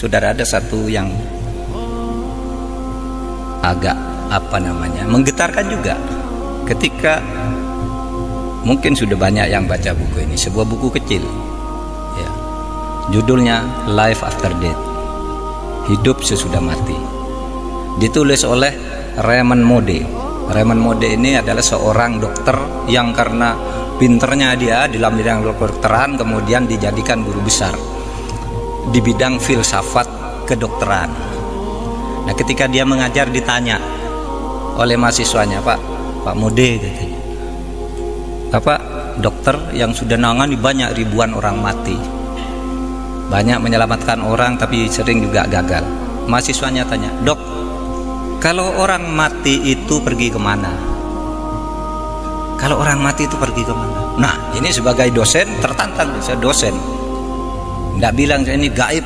Saudara, ada satu yang agak menggetarkan juga ketika mungkin sudah banyak yang baca buku ini, sebuah buku kecil ya, judulnya Life After Death, hidup sesudah mati, ditulis oleh Raymond Moody. Raymond Moody ini adalah seorang dokter yang karena pinternya dia dalam bidang kedokteran kemudian dijadikan guru besar di bidang filsafat kedokteran. Nah, ketika dia mengajar ditanya oleh mahasiswanya, Pak Moody katanya, Bapak dokter yang sudah nangani banyak ribuan orang mati, banyak menyelamatkan orang tapi sering juga gagal. Mahasiswanya tanya, Dok, kalau orang mati itu pergi kemana? Kalau orang mati itu pergi kemana? Nah, ini sebagai dosen tertantang, saya dosen nggak bilang saya ini gaib,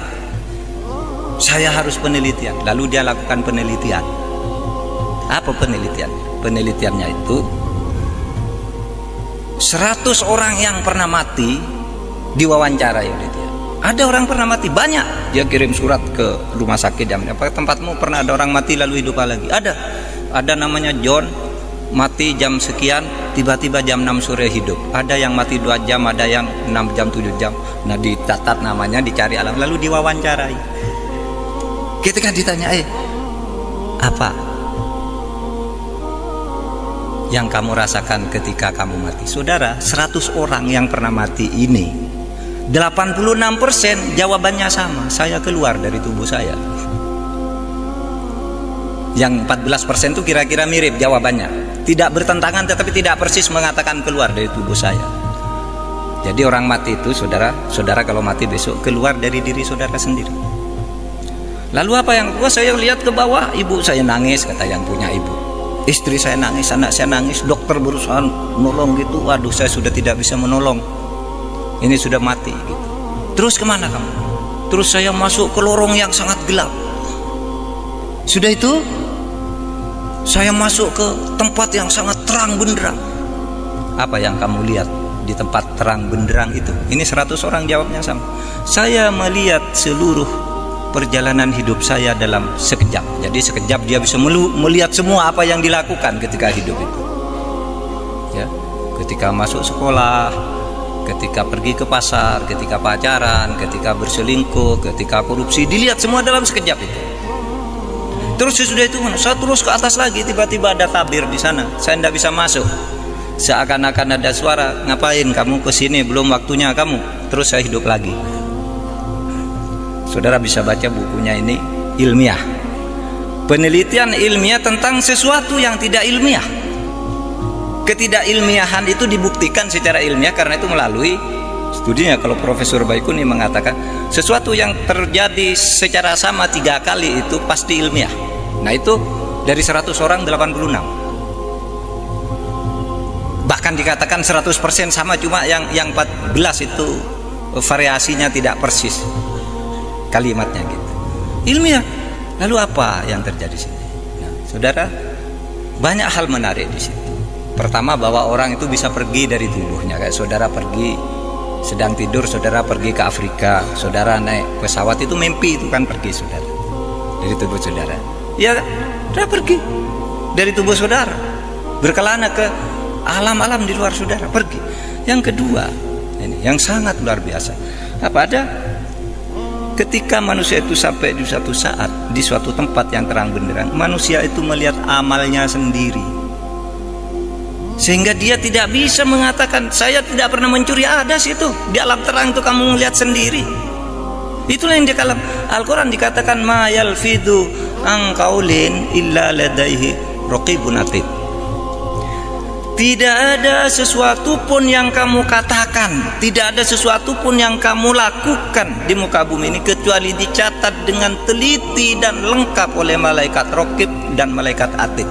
saya harus penelitian. Lalu dia lakukan penelitian. Apa penelitian? Penelitiannya itu 100 orang yang pernah mati diwawancarai oleh dia. Ada orang pernah mati banyak, dia kirim surat ke rumah sakit, apa tempatmu pernah ada orang mati lalu hidup lagi? Ada namanya John, mati jam sekian, tiba-tiba jam 6 sore hidup. Ada yang mati 2 jam, ada yang 6 jam, 7 jam. Nah, dicatat namanya, dicari alam, lalu diwawancarai. Ketika ditanya, apa yang kamu rasakan ketika kamu mati? Saudara, 100 orang yang pernah mati ini 86% jawabannya sama, saya keluar dari tubuh saya. Yang 14% itu kira-kira mirip jawabannya, tidak bertentangan tetapi tidak persis mengatakan keluar dari tubuh saya. Jadi orang mati itu saudara kalau mati besok keluar dari diri saudara sendiri. Lalu apa yang saya lihat ke bawah, ibu saya nangis, kata yang punya ibu. Istri saya nangis, anak saya nangis, dokter berusaha menolong gitu. Waduh, saya sudah tidak bisa menolong. Ini sudah mati gitu. Terus kemana kamu? Terus saya masuk ke lorong yang sangat gelap. Sudah itu saya masuk ke tempat yang sangat terang benderang. Apa yang kamu lihat di tempat terang benderang itu? Ini 100 orang jawabnya sama. Saya melihat seluruh perjalanan hidup saya dalam sekejap. Jadi sekejap dia bisa melihat semua apa yang dilakukan ketika hidup itu. Ya, ketika masuk sekolah, ketika pergi ke pasar, ketika pacaran, ketika berselingkuh, ketika korupsi, dilihat semua dalam sekejap itu. Terus sesudah itu saya terus ke atas lagi, tiba-tiba ada tabir di sana, saya tidak bisa masuk. Seakan-akan ada suara, ngapain kamu ke sini, belum waktunya kamu. Terus saya hidup lagi. Saudara bisa baca bukunya, ini ilmiah, penelitian ilmiah tentang sesuatu yang tidak ilmiah. Ketidakilmiahan itu dibuktikan secara ilmiah karena itu melalui studinya. Kalau Profesor Baikuni mengatakan sesuatu yang terjadi secara sama 3 kali itu pasti ilmiah. Nah, itu dari 100 orang 86. Bahkan dikatakan 100% sama, cuma yang 14 itu variasinya tidak persis kalimatnya gitu. Ilmiah. Lalu apa yang terjadi di sini? Nah, saudara, banyak hal menarik di situ. Pertama, bahwa orang itu bisa pergi dari tubuhnya. Kayak saudara pergi sedang tidur, saudara pergi ke Afrika, saudara naik pesawat, itu mimpi, itu kan pergi saudara dari tubuh saudara. Ya, saudara pergi dari tubuh saudara, berkelana ke alam-alam di luar saudara, pergi. Yang kedua, ini yang sangat luar biasa. Apa ada? Ketika manusia itu sampai di suatu saat, di suatu tempat yang terang benderang, manusia itu melihat amalnya sendiri. Sehingga dia tidak bisa mengatakan, saya tidak pernah mencuri. Ada situ, di alam terang itu kamu melihat sendiri. Itulah yang di dalam Al-Quran dikatakan, ma yalfidu an qaulin illa ladaihi raqibun atid. Tidak ada sesuatu pun yang kamu katakan, tidak ada sesuatu pun yang kamu lakukan di muka bumi ini kecuali dicatat dengan teliti dan lengkap oleh malaikat raqib dan malaikat atid.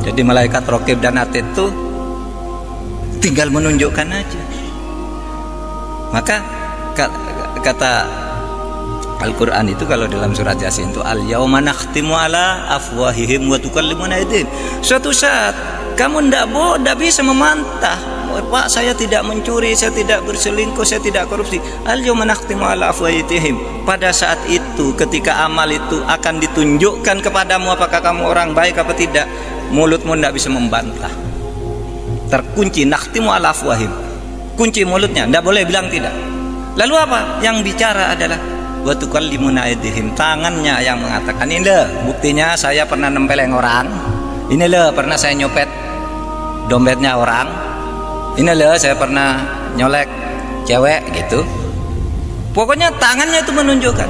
Jadi malaikat raqib dan atid itu tinggal menunjukkan aja. Maka kata Al-Quran itu kalau dalam surat Yasin itu, al-yauma nakhtimu ala afwahihim wa tukallimuna aydihim. Suatu saat kamu tidak bisa memantah Pak, saya tidak mencuri, saya tidak berselingkuh, saya tidak korupsi. Al-yawma nakhtimu ala afwahihim. Pada saat itu ketika amal itu akan ditunjukkan kepadamu apakah kamu orang baik apa tidak, mulutmu tidak bisa membantah. Terkunci, nakhtimu ala afwahihim. Kunci mulutnya, tidak boleh bilang tidak. Lalu apa? Yang bicara adalah wa tukallimuna aydihim, tangannya yang mengatakan, ini loh buktinya saya pernah nempeleng orang, ini loh pernah saya nyopet dompetnya orang, ini loh saya pernah nyolek cewek gitu. Pokoknya tangannya itu menunjukkan,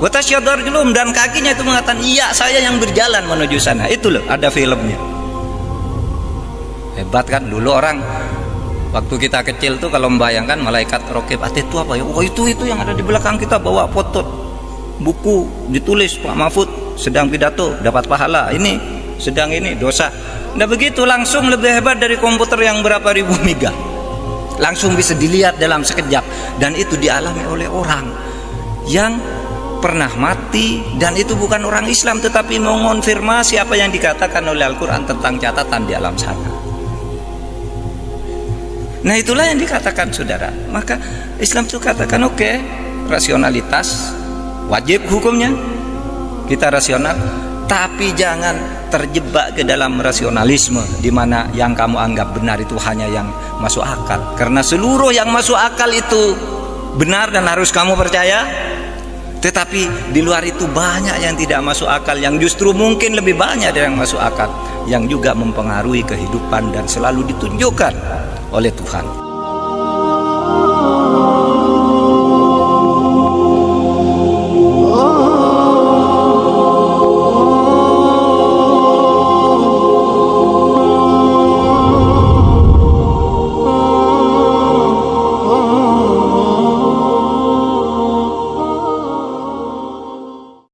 wa tasyadar julum, dan kakinya itu mengatakan iya saya yang berjalan menuju sana. Itu loh, ada filmnya. Hebat kan dulu orang. Waktu kita kecil tuh kalau membayangkan malaikat rokib itu apa ya? Oh itu yang ada di belakang kita, bawa foto buku ditulis Pak Mahfud sedang pidato dapat pahala, ini sedang ini dosa. Nah begitu, langsung lebih hebat dari komputer yang berapa ribu mega. Langsung bisa dilihat dalam sekejap, dan itu dialami oleh orang yang pernah mati, dan itu bukan orang Islam tetapi mengonfirmasi apa yang dikatakan oleh Al-Quran tentang catatan di alam sana. Nah itulah yang dikatakan saudara. Maka Islam itu katakan oke, rasionalitas wajib hukumnya, kita rasional, tapi jangan terjebak ke dalam rasionalisme di mana yang kamu anggap benar itu hanya yang masuk akal. Karena seluruh yang masuk akal itu benar dan harus kamu percaya. Tetapi di luar itu banyak yang tidak masuk akal, yang justru mungkin lebih banyak dari yang masuk akal, yang juga mempengaruhi kehidupan dan selalu ditunjukkan oleh Tuhan.